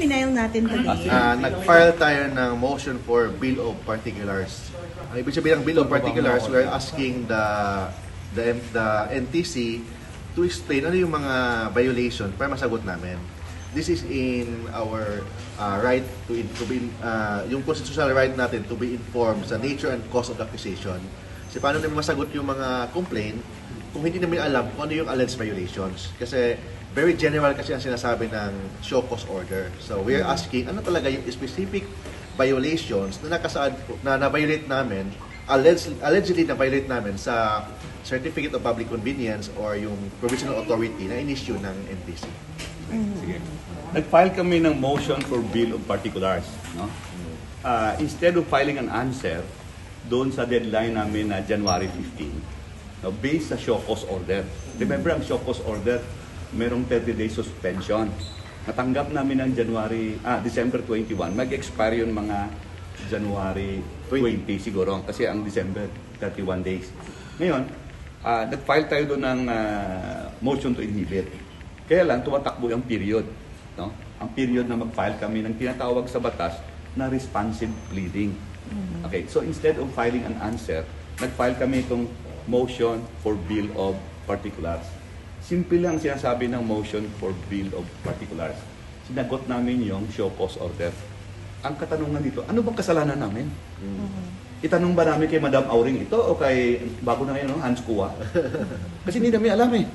final natin today? Nag-file tayo ng motion for Bill of Particulars. Ang ibig sabihin ng Bill of Particulars, we are asking the NTC to explain ano yung mga violation para masagot namin. This is in our right to be, yung constitutional right natin to be informed sa nature and cause of the accusation. Kasi paano namin masagot yung mga complaint kung hindi namin alam kung ano yung alleged violations. Kasi very general kasi ang sinasabi ng show cause order. So we are asking ano talaga yung specific violations na na-violate namin, allegedly na-violate namin sa Certificate of Public Convenience or yung provisional authority na in-issue ng NTC. Sige. Nag-file kami ng motion for Bill of Particulars. No? Instead of filing an answer doon sa deadline namin na January 15, no, based sa show cause order. Remember, ang show cause order, merong 30-day suspension. Natanggap namin ng December 21. Mag-expire yung mga January 20 siguro. Kasi ang December, 31 days. Ngayon, nag-file tayo doon ng motion to inhibit. Kaya lang, tumatakbo yung period. No? Ang period na mag-file kami ng tinatawag sa batas na responsive pleading. Okay, so instead of filing an answer, nag-file kami itong motion for Bill of Particulars. Simple lang sinasabi ng motion for Bill of Particulars. Sinagot namin yung show cause order. Ang katanungan dito, ano bang kasalanan namin? Itanong ba namin kay Madam Auring ito o kay, bago na ngayon, Hans Kua? Kasi hindi namin alam eh.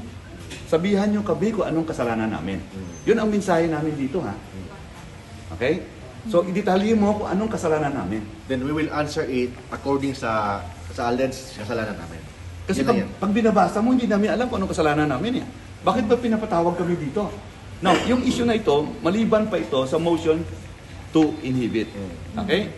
Sabihan nyo kami kung anong kasalanan namin. Yun ang mensahe namin dito, ha? Okay? So, idetalye mo kung anong kasalanan namin. Then we will answer it according sa alleged kasalanan namin. Kasi pag binabasa mo, hindi namin alam kung anong kasalanan namin. Eh. Bakit ba pinapatawag kami dito? Now, yung issue na ito, maliban pa ito sa motion to inhibit. Okay?